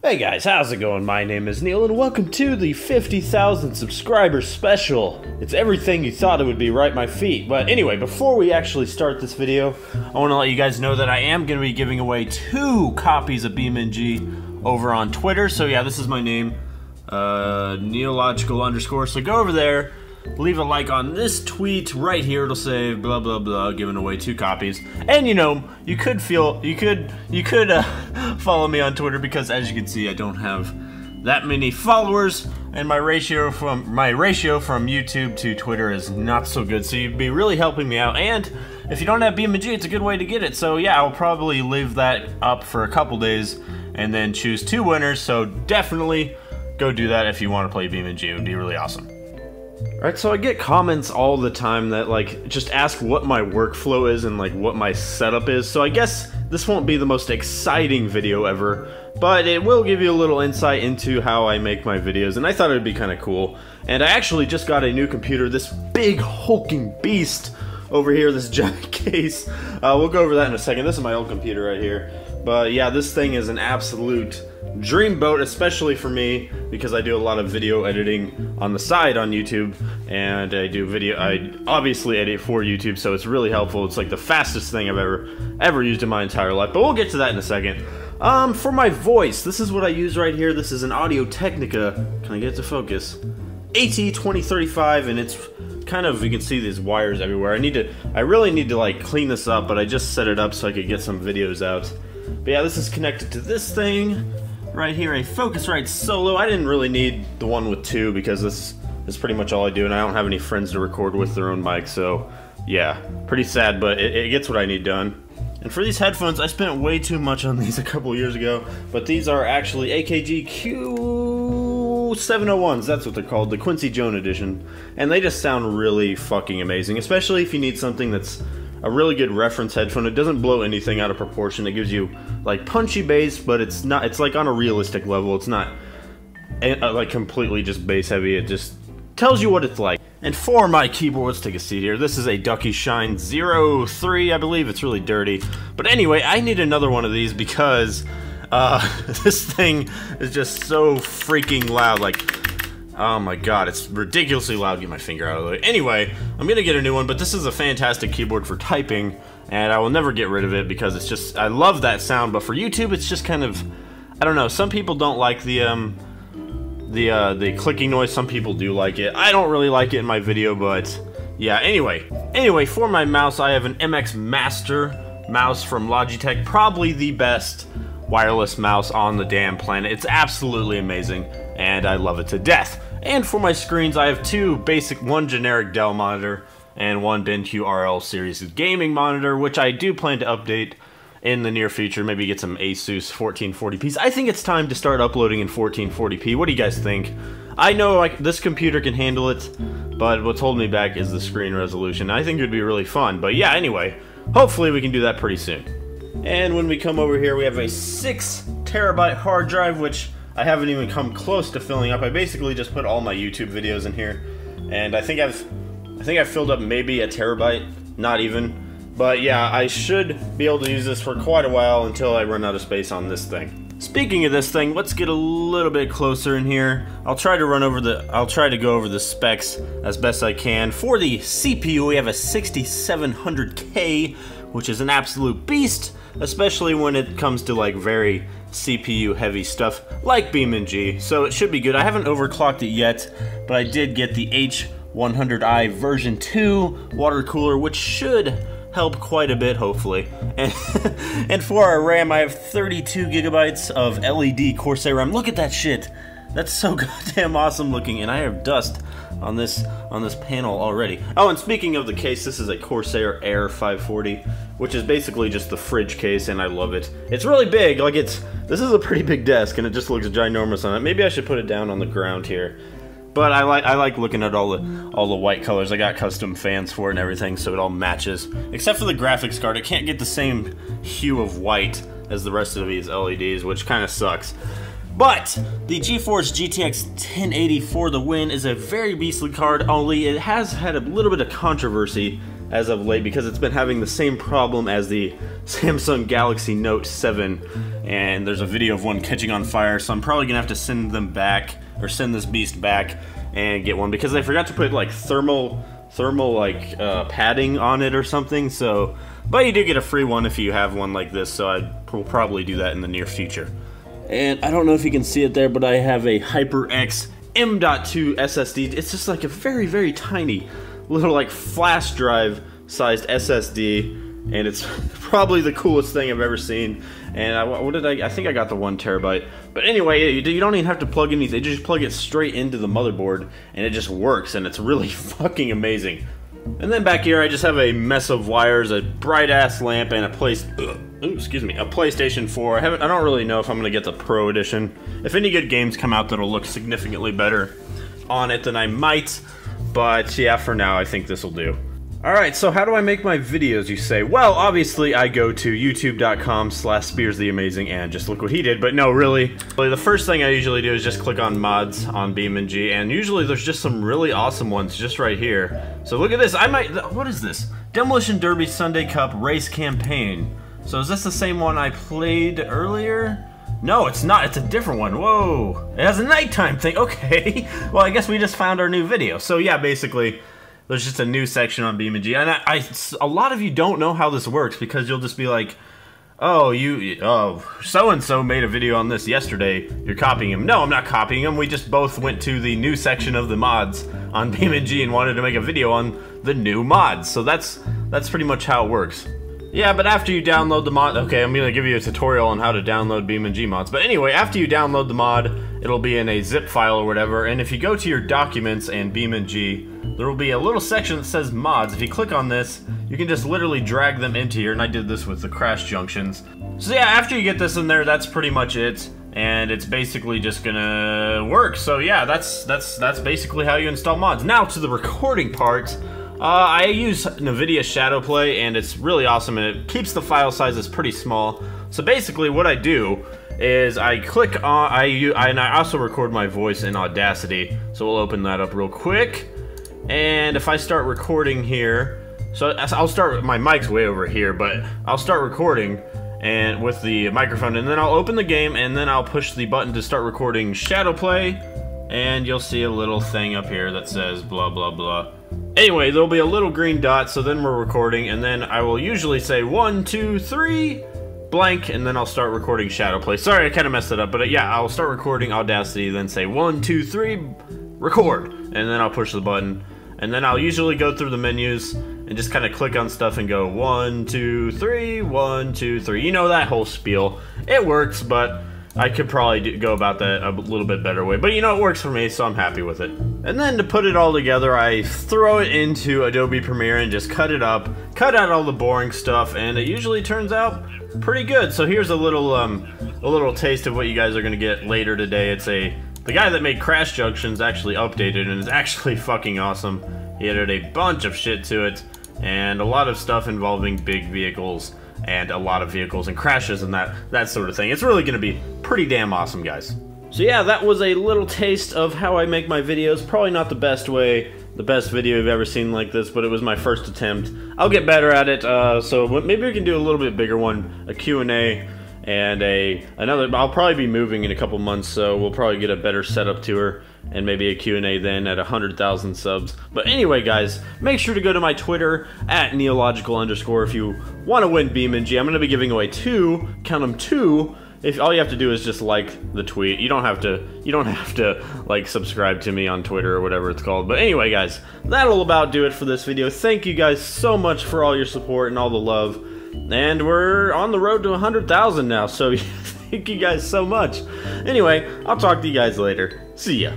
Hey guys, how's it going? My name is Neil and welcome to the 50,000 subscribers special. It's everything you thought it would be right my feet. But anyway, before we actually start this video, I want to let you guys know that I am going to be giving away 2 copies of BEAMNG over on Twitter. So yeah, this is my name, Neilogical _. So go over there, leave a like on this tweet right here. It'll say blah blah blah, giving away 2 copies. And you know, you could follow me on Twitter because, as you can see, I don't have that many followers, and my ratio from YouTube to Twitter is not so good. So you'd be really helping me out. And if you don't have BEAMNG, it's a good way to get it. So yeah, I'll probably leave that up for a couple days and then choose 2 winners. So definitely go do that if you want to play BEAMNG. It would be really awesome. Alright, so I get comments all the time that, like, just ask what my workflow is and, like, what my setup is. So I guess this won't be the most exciting video ever, but it will give you a little insight into how I make my videos, and I thought it would be kind of cool. And I actually just got a new computer, this big hulking beast over here, this giant case. We'll go over that in a second. This is my old computer right here. But yeah, this thing is an absolute dreamboat, especially for me, because I do a lot of video editing on the side on YouTube, and I obviously edit for YouTube, so it's really helpful. It's like the fastest thing I've ever used in my entire life, but we'll get to that in a second. For my voice, this is what I use right here. This is an Audio-Technica, can I get it to focus? AT2035, and it's kind of, you can see these wires everywhere. I really need to like clean this up, but I just set it up so I could get some videos out. But yeah, this is connected to this thing right here, a Focusrite Solo. I didn't really need the one with 2 because this is pretty much all I do, and I don't have any friends to record with their own mic, so yeah, pretty sad, but it gets what I need done. And for these headphones, I spent way too much on these a couple years ago, but these are actually AKG Q701s, that's what they're called, the Quincy Jones edition, and they just sound really fucking amazing, especially if you need something that's a really good reference headphone. It doesn't blow anything out of proportion. It gives you like punchy bass, but it's like on a realistic level. It's not like completely just bass heavy. It just tells you what it's like. And for my keyboard, let's take a seat here. This is a Ducky Shine 03, I believe. It's really dirty. But anyway, I need another one of these because this thing is just so freaking loud. Like, oh my god, it's ridiculously loud. Get my finger out of the way. Anyway, I'm gonna get a new one, but this is a fantastic keyboard for typing, and I will never get rid of it because it's just, I love that sound, but for YouTube, it's just kind of, I don't know, some people don't like the clicking noise, some people do like it. I don't really like it in my video, but yeah, anyway, for my mouse, I have an MX Master mouse from Logitech, probably the best wireless mouse on the damn planet. It's absolutely amazing, and I love it to death. And for my screens, I have 2 basic, one generic Dell monitor and one BenQ RL series gaming monitor, which I do plan to update in the near future. Maybe get some Asus 1440p's. I think it's time to start uploading in 1440p. What do you guys think? I know like this computer can handle it, but what's holding me back is the screen resolution. I think it would be really fun. But yeah, anyway, hopefully we can do that pretty soon. And when we come over here, we have a 6TB hard drive, which I haven't even come close to filling up. I basically just put all my YouTube videos in here, and I think I've filled up maybe a terabyte, not even. But yeah, I should be able to use this for quite a while until I run out of space on this thing. Speaking of this thing, let's get a little bit closer in here. I'll try to go over the specs as best I can. For the CPU, we have a 6700K, which is an absolute beast, especially when it comes to like very CPU heavy stuff like BEAMNG, so it should be good. I haven't overclocked it yet, but I did get the H100i version 2 water cooler, which should help quite a bit, hopefully. And for our RAM, I have 32 gigabytes of LED Corsair RAM. Look at that shit. That's so goddamn awesome looking, and I have dust on this panel already. Oh, and speaking of the case, this is a Corsair Air 540, which is basically just the fridge case, and I love it. It's really big, like this is a pretty big desk, and it just looks ginormous on it. Maybe I should put it down on the ground here. But I like looking at all the white colors. I got custom fans for it and everything, so it all matches. Except for the graphics card, it can't get the same hue of white as the rest of these LEDs, which kind of sucks. But the GeForce GTX 1080 for the win is a very beastly card, only it has had a little bit of controversy as of late because it's been having the same problem as the Samsung Galaxy Note 7, and there's a video of one catching on fire, so I'm probably gonna have to send them back, or send this beast back and get one, because I forgot to put like thermal like padding on it or something. So, but you do get a free one if you have one like this, so I will probably do that in the near future. And I don't know if you can see it there, but I have a HyperX M.2 SSD. It's just like a very, very tiny little like flash drive sized SSD, and it's probably the coolest thing I've ever seen. And I think I got the 1 terabyte. But anyway, you don't even have to plug anything. You just plug it straight into the motherboard, and it just works, and it's really fucking amazing. And then back here, I just have a mess of wires, a bright ass lamp, and a PlayStation 4. I don't really know if I'm gonna get the Pro Edition. If any good games come out that'll look significantly better on it, then I might. But yeah, for now, I think this will do. Alright, so how do I make my videos, you say? Well, obviously I go to youtube.com/SpearsTheAmazing and just look what he did, but no, really. The first thing I usually do is just click on mods on BeamNG, and usually there's just some really awesome ones just right here. So look at this, what is this? Demolition Derby Sunday Cup Race Campaign. So is this the same one I played earlier? No, it's not, it's a different one. Whoa, it has a nighttime thing, okay. Well, I guess we just found our new video. So yeah, basically, there's just a new section on BeamNG, and a lot of you don't know how this works, because you'll just be like, oh, so-and-so made a video on this yesterday, you're copying him. No, I'm not copying him, we just both went to the new section of the mods on BeamNG and wanted to make a video on the new mods, so that's pretty much how it works. Yeah, but after you download the mod, okay, I'm gonna give you a tutorial on how to download BeamNG mods, but anyway, after you download the mod, it'll be in a zip file or whatever, and if you go to your documents and BeamNG, there will be a little section that says mods. If you click on this, you can just literally drag them into here, and I did this with the crash junctions. So yeah, after you get this in there, that's pretty much it, and it's basically just gonna work. So yeah, that's basically how you install mods. Now to the recording part. I use NVIDIA Shadowplay, and it's really awesome, and it keeps the file sizes pretty small. So basically what I do is I click on, and I also record my voice in Audacity, so we'll open that up real quick. And if I start recording here, so I'll start, my mic's way over here, but I'll start recording and with the microphone, and then I'll open the game, and then I'll push the button to start recording Shadowplay, and you'll see a little thing up here that says blah blah blah. Anyway, there'll be a little green dot, so then we're recording, and then I will usually say 1, 2, 3, blank, and then I'll start recording Shadowplay. Sorry, I kind of messed it up, but yeah, I'll start recording Audacity, then say 1, 2, 3, record, and then I'll push the button, and then I'll usually go through the menus and just kind of click on stuff and go 1, 2, 3, 1, 2, 3. You know that whole spiel. It works, but I could probably go about that a little bit better way. But you know, it works for me, so I'm happy with it. And then to put it all together, I throw it into Adobe Premiere and just cut it up, cut out all the boring stuff, and it usually turns out pretty good. So here's a little taste of what you guys are gonna get later today. It's the guy that made Crash Junctions actually updated, and it's actually fucking awesome. He added a bunch of shit to it, and a lot of stuff involving big vehicles, and a lot of vehicles and crashes and that sort of thing. It's really gonna be pretty damn awesome, guys. So yeah, that was a little taste of how I make my videos. Probably not the best video you've ever seen like this, but it was my first attempt. I'll get better at it, so maybe we can do a little bit bigger one, a Q&A, and another. I'll probably be moving in a couple months, so we'll probably get a better setup to her, and maybe a Q&A then at 100,000 subs. But anyway, guys, make sure to go to my Twitter at Neilogical_ if you want to win BeamNG. I'm going to be giving away 2, count them 2. If all you have to do is just like the tweet. You don't have to like subscribe to me on Twitter or whatever it's called. But anyway, guys, that'll about do it for this video. Thank you guys so much for all your support and all the love. And we're on the road to 100,000 now, so thank you guys so much. Anyway, I'll talk to you guys later. See ya.